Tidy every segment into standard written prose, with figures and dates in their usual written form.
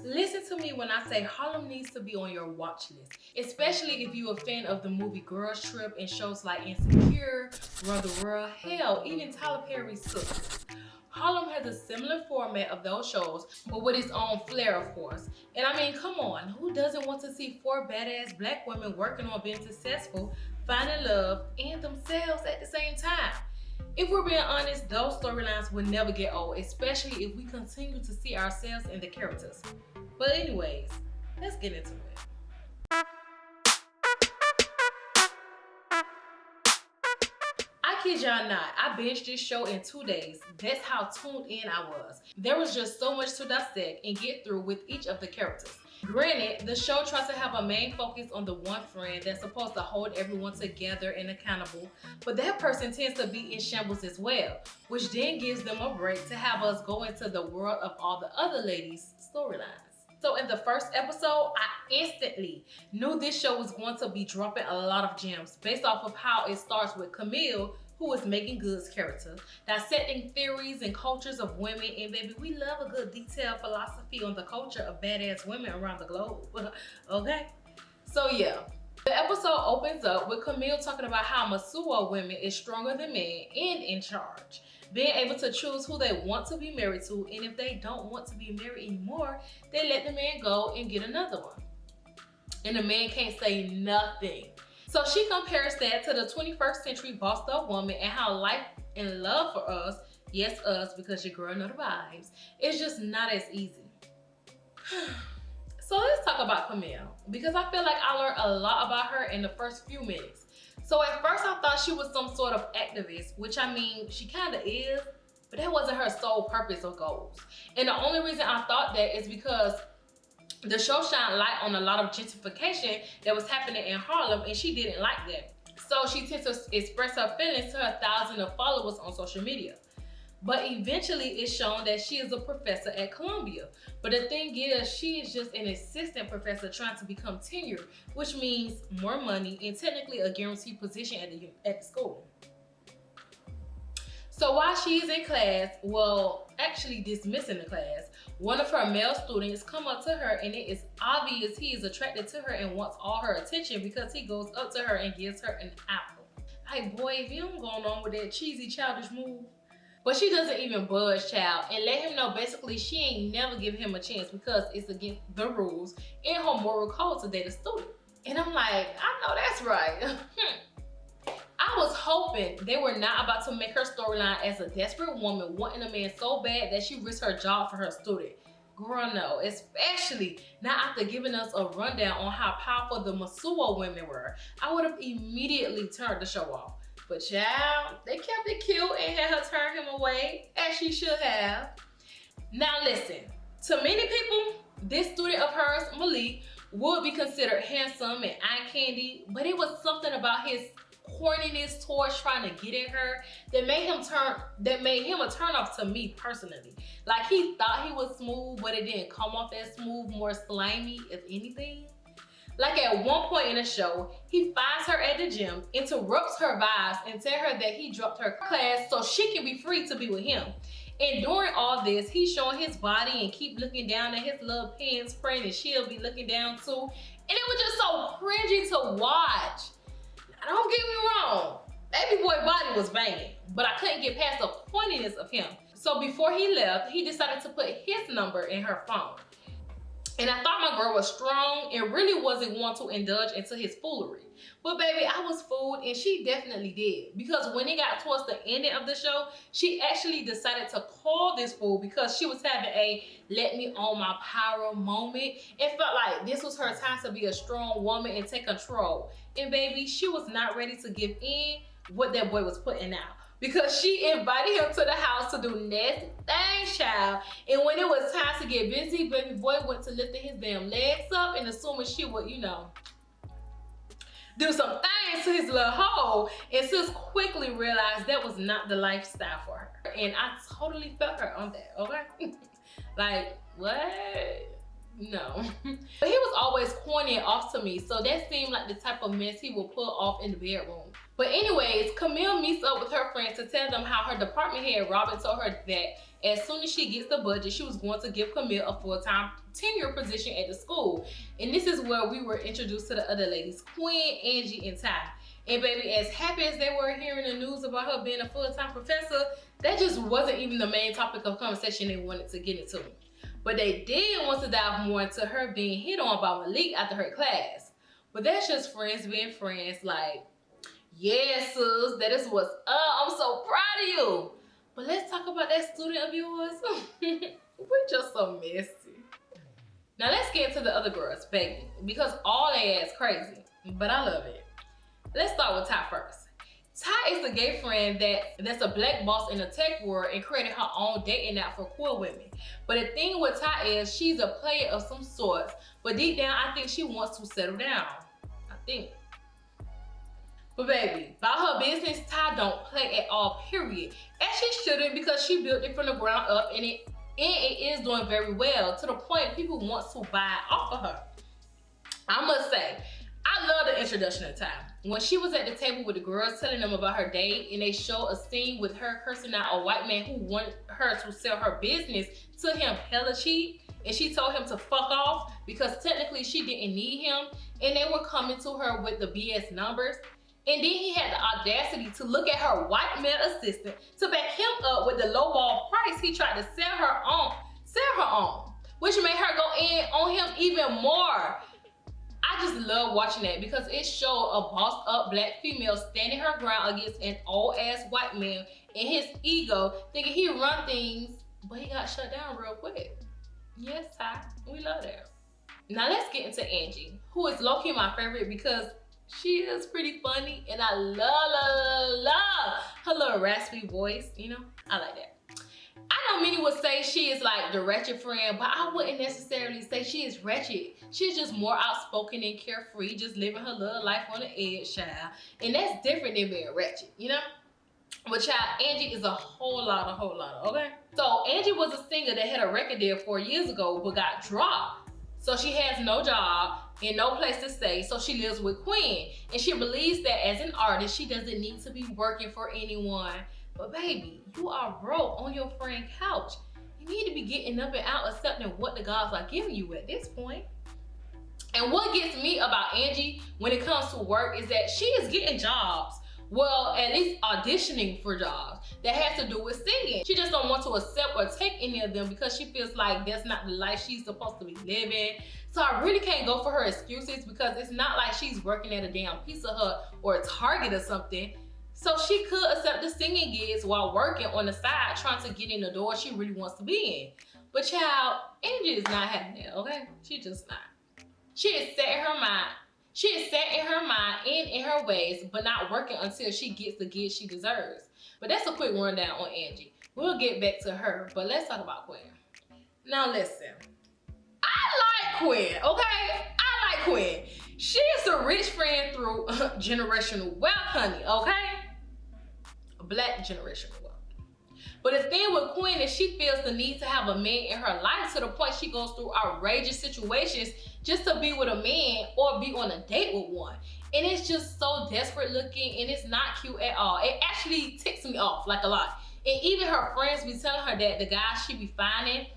Listen to me when I say Harlem needs to be on your watch list, especially if you're a fan of the movie Girls Trip and shows like Insecure, Run the World, hell, even Tyler Perry's Sisters. Harlem has a similar format of those shows, but with its own flair, of course. And I mean, come on, who doesn't want to see four badass black women working on being successful, finding love, and themselves at the same time? If we're being honest, those storylines will never get old, especially if we continue to see ourselves in the characters. But anyways, let's get into it. I kid y'all not, I binged this show in 2 days. That's how tuned in I was. There was just so much to dissect and get through with each of the characters. Granted, the show tries to have a main focus on the one friend that's supposed to hold everyone together and accountable, but that person tends to be in shambles as well, which then gives them a break to have us go into the world of all the other ladies' storylines. So in the first episode, I instantly knew this show was going to be dropping a lot of gems based off of how it starts with Camille, who is Megan Good's character, dissecting theories and cultures of women, and baby, we love a good detailed philosophy on the culture of badass women around the globe, okay? So yeah, the episode opens up with Camille talking about how Masuo women is stronger than men and in charge, being able to choose who they want to be married to, and if they don't want to be married anymore, they let the man go and get another one. And the man can't say nothing. So she compares that to the 21st century bossed up woman and how life and love for us, yes us because your girl know the vibes, is just not as easy. So let's talk about Camille, because I feel like I learned a lot about her in the first few minutes. So at first I thought she was some sort of activist, which I mean, she kind of is, but that wasn't her sole purpose or goals. And the only reason I thought that is because the show shined light on a lot of gentrification that was happening in Harlem, and she didn't like that. So she tends to express her feelings to her thousands of followers on social media. But eventually it's shown that she is a professor at Columbia. But the thing is, she is just an assistant professor trying to become tenured, which means more money and technically a guaranteed position at the school. So while she's in class, well, actually dismissing the class, one of her male students come up to her, and it is obvious he is attracted to her and wants all her attention because he goes up to her and gives her an apple. Like, boy, if you don't go on with that cheesy childish move. But she doesn't even budge, child, and let him know basically she ain't never give him a chance because it's against the rules in her moral code to date a student. And I'm like, I know that's right. I was hoping they were not about to make her storyline as a desperate woman wanting a man so bad that she risked her job for her student. Girl, no, especially not after giving us a rundown on how powerful the Masuo women were. I would have immediately turned the show off. But child, they kept it cute and had her turn him away, as she should have. Now listen, to many people, this student of hers, Malik, would be considered handsome and eye candy, but it was something about his corniness towards trying to get at her that made him a turn off to me personally. Like, he thought he was smooth, but it didn't come off that smooth, more slimy, if anything. Like, at one point in the show, he finds her at the gym, interrupts her vibes, and tell her that he dropped her class so she can be free to be with him. And during all this, he's showing his body and keep looking down at his little pants, praying that she'll be looking down too. And it was just so cringy to watch. Now, don't get me wrong, baby boy body was banging, but I couldn't get past the pointiness of him. So before he left, he decided to put his number in her phone. And I thought my girl was strong and really wasn't one to indulge into his foolery. But baby, I was fooled, and she definitely did. Because when it got towards the ending of the show, she actually decided to call this fool because she was having a let me own my power moment and felt like this was her time to be a strong woman and take control. And baby, she was not ready to give in what that boy was putting out, because she invited him to the house to do nasty things, child. And when it was time to get busy, baby boy went to lifting his damn legs up and assuming she would, you know, do some things to his little hole. And sis quickly realized that was not the lifestyle for her. And I totally felt her on that, okay? Like, what? No. But he was always corny and off to me, so that seemed like the type of mess he would pull off in the bedroom. But anyways, Camille meets up with her friends to tell them how her department head Robin told her that as soon as she gets the budget, she was going to give Camille a full-time tenure position at the school. And this is where we were introduced to the other ladies, Quinn, Angie, and Ty. And baby, as happy as they were hearing the news about her being a full-time professor, that just wasn't even the main topic of conversation they wanted to get into. But they did want to dive more into her being hit on by Malik after her class. But that's just friends being friends. Like, yeah, sis, that is what's up. I'm so proud of you. But let's talk about that student of yours. We're just so messy. Now let's get into the other girls, baby, because all they ass crazy. But I love it. Let's start with Ty first. Ty is the gay friend that's a black boss in the tech world and created her own dating app for queer women. But the thing with Ty is she's a player of some sorts, but deep down I think she wants to settle down. I think. But baby, about her business, Ty don't play at all, period. And she shouldn't, because she built it from the ground up and it is doing very well, to the point people want to buy off of her. I must say, I love the introduction of Ty. When she was at the table with the girls telling them about her date, and they showed a scene with her cursing out a white man who wanted her to sell her business to him hella cheap, and she told him to fuck off because technically she didn't need him, and they were coming to her with the BS numbers. And then he had the audacity to look at her white male assistant to back him up with the lowball price he tried to sell her on, which made her go in on him even more. I just love watching that because it showed a bossed up black female standing her ground against an old ass white man and his ego, thinking he run things, but he got shut down real quick. Yes, Ty, we love that. Now let's get into Angie, who is low-key my favorite because she is pretty funny and I love her little raspy voice, you know? I like that. I know many would say she is like the ratchet friend, but I wouldn't necessarily say she is ratchet. She's just more outspoken and carefree, just living her little life on the edge, child. And that's different than being ratchet, you know? But child, Angie is a whole lot, okay? So Angie was a singer that had a record deal 4 years ago, but got dropped. So she has no job and no place to stay, so she lives with Quinn. And she believes that as an artist, she doesn't need to be working for anyone. But baby, you are broke on your friend's couch. You need to be getting up and out, accepting what the gods are giving you at this point. And what gets me about Angie when it comes to work is that she is getting jobs. Well, at least auditioning for jobs that has to do with singing. She just don't want to accept or take any of them because she feels like that's not the life she's supposed to be living. So I really can't go for her excuses because it's not like she's working at a damn Pizza Hut or a Target or something. So she could accept the singing gigs while working on the side, trying to get in the door she really wants to be in. But child, Angie is not having that, okay? She just not. She is set in her mind. She is set in her mind and in her ways, but not working until she gets the gig she deserves. But that's a quick rundown on Angie. We'll get back to her, but let's talk about Quinn. Now listen, I like Quinn, okay? I like Quinn. She is a rich friend through generational wealth, honey, okay? Black generational wealth. But the thing with Quinn is she feels the need to have a man in her life to the point she goes through outrageous situations just to be with a man or be on a date with one. And it's just so desperate looking and it's not cute at all. It actually ticks me off like a lot. And even her friends be telling her that the guy she be finding,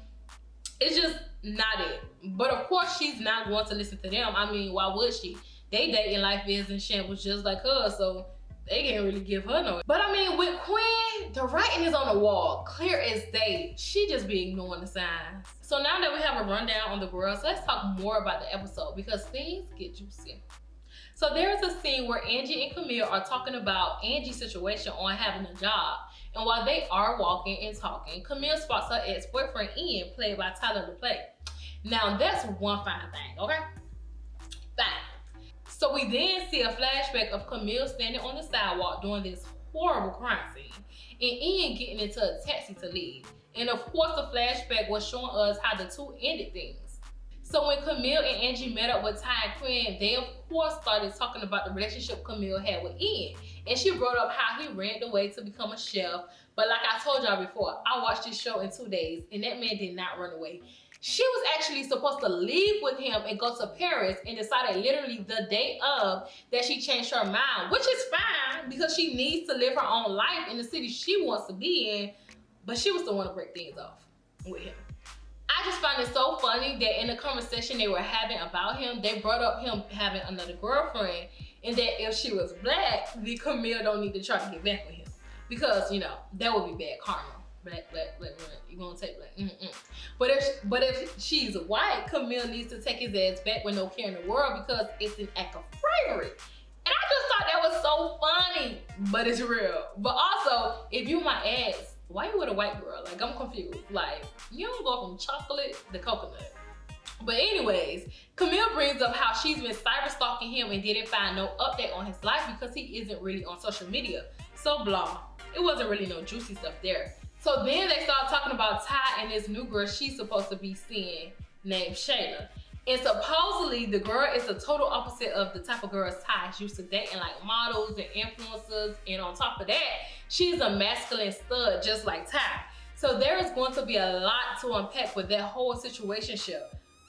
it's just not it. But of course she's not going to listen to them. I mean, why would she? They dating life is in shambles just like her, so they can't really give her no. But I mean, with Quinn, the writing is on the wall, clear as day. She just be ignoring the signs. So now that we have a rundown on the girls, let's talk more about the episode because things get juicy. So there's a scene where Angie and Camille are talking about Angie's situation on having a job. And while they are walking and talking, Camille spots her ex-boyfriend Ian, played by Tyler LaPlante. Now that's one fine thing, okay? Fine. So we then see a flashback of Camille standing on the sidewalk doing this horrible crime scene, and Ian getting into a taxi to leave. And of course the flashback was showing us how the two ended things. So when Camille and Angie met up with Ty and Quinn, they of course started talking about the relationship Camille had with Ian. And she brought up how he ran away to become a chef. But like I told y'all before, I watched this show in 2 days and that man did not run away. She was actually supposed to leave with him and go to Paris, and decided literally the day of that she changed her mind, which is fine because she needs to live her own life in the city she wants to be in, but she was the one to break things off with him. I just find it so funny that in the conversation they were having about him, they brought up him having another girlfriend, and that if she was black, then Camille don't need to try to get back with him because, you know, that would be bad karma. Black, you gonna take black. But if she's white, Camille needs to take his ass back with no care in the world because it's an act of bravery. And I just thought that was so funny, but it's real. But also, if you my ass, why you with a white girl? Like, I'm confused. Like, you don't go from chocolate to coconut. But anyways, Camille brings up how she's been cyber stalking him and didn't find no update on his life because he isn't really on social media. So blah. It wasn't really no juicy stuff there. So then they started talking about Ty and this new girl she's supposed to be seeing named Shayla. And supposedly the girl is the total opposite of the type of girl Ty is used to dating, like models and influencers. And on top of that, she's a masculine stud just like Ty. So there is going to be a lot to unpack with that whole situationship.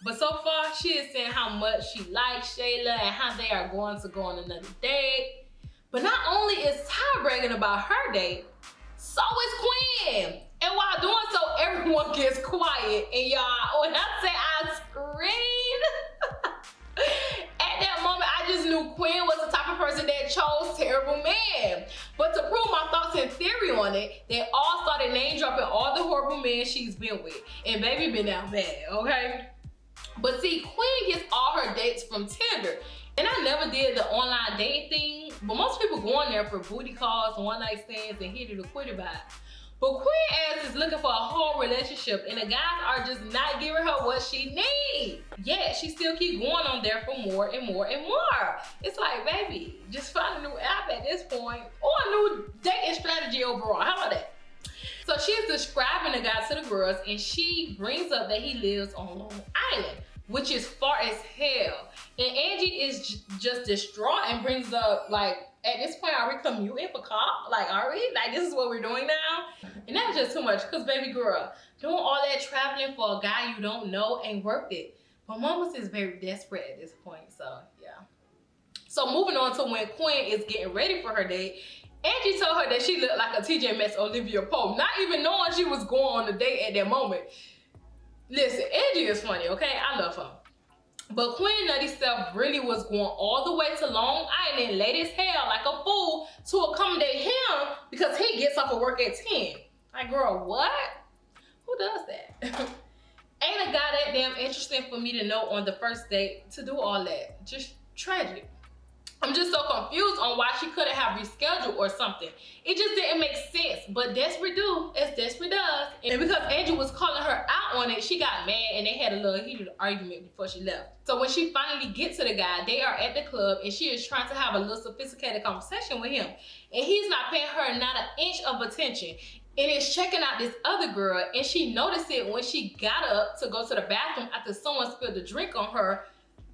But so far, she is saying how much she likes Shayla and how they are going to go on another date. But not only is Ty bragging about her date, so is Quinn. And while doing so, everyone gets quiet. And y'all, when I say I screamed, at that moment, I just knew Quinn was the type of person that chose terrible men. But to prove my thoughts and theory on it, they all started name dropping all the horrible men she's been with. And baby been down bad, okay? But see, Quinn gets all her dates from Tinder. And I never did the online dating thing, but most people go on there for booty calls, one night stands, and hit it or quit it vibe. But Quinn ass is looking for a whole relationship, and the guys are just not giving her what she needs. Yet she still keep going on there for more and more and more. It's like, baby, just find a new app at this point, or a new dating strategy overall. How about that? So she's describing the guy to the girls, and she brings up that he lives on Long Island, which is far as hell. And Angie is just distraught and brings up, like, at this point, are we commuting for cop? Like, are we? Like, this is what we're doing now? And that's just too much, because baby girl, doing all that traveling for a guy you don't know ain't worth it. But Mamas is very desperate at this point, so yeah. So moving on to when Quinn is getting ready for her date, Angie told her that she looked like a TJ Maxx Olivia Pope, not even knowing she was going on the date at that moment. Listen, Angie is funny, okay? I love her. But Quinn Nutty self really was going all the way to Long Island, late as hell, like a fool, to accommodate him because he gets off of work at 10. Like, girl, what? Who does that? Ain't a guy that damn interesting for me to know on the first date to do all that. Just tragic. I'm just so confused on why she couldn't have rescheduled or something. It just didn't make sense, but desperate do as desperate does. And because Angie was calling her out on it, she got mad and they had a little heated argument before she left. So when she finally gets to the guy, they are at the club and she is trying to have a little sophisticated conversation with him. And he's not paying her not an inch of attention. And is checking out this other girl, and she noticed it when she got up to go to the bathroom after someone spilled a drink on her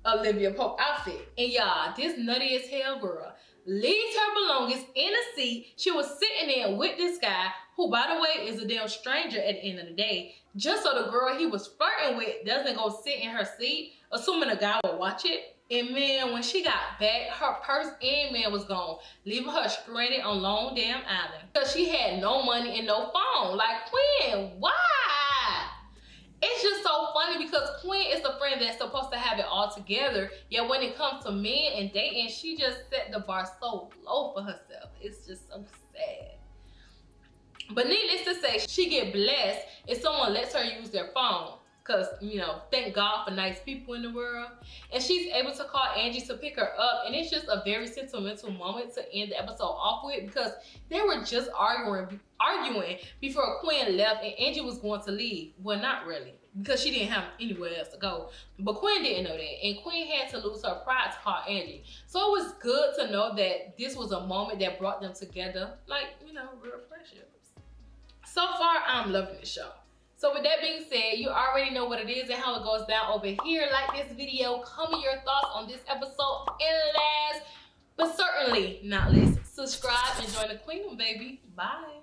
Olivia Pope outfit. And y'all, this nutty as hell girl leaves her belongings in a seat she was sitting in with this guy, who by the way is a damn stranger at the end of the day, just so the girl he was flirting with doesn't go sit in her seat, assuming a guy will watch it. And man, when she got back, her purse and man was gone, leaving her stranded on Long Damn Island because she had no money and no phone. Like, Quinn, why? It's just so funny because Quinn is the friend that's supposed to have it all together, yet when it comes to men and dating, she just set the bar so low for herself. It's just so sad. But needless to say, she get blessed if someone lets her use their phone. Because, you know, thank God for nice people in the world. And she's able to call Angie to pick her up. And it's just a very sentimental moment to end the episode off with, because they were just arguing before Quinn left and Angie was going to leave. Well, not really, because she didn't have anywhere else to go. But Quinn didn't know that. And Quinn had to lose her pride to call Angie. So it was good to know that this was a moment that brought them together. Like, you know, real friendships. So far, I'm loving the show. So with that being said, you already know what it is and how it goes down over here. Like this video, comment your thoughts on this episode, and last, but certainly not least, subscribe and join the Queen, baby. Bye.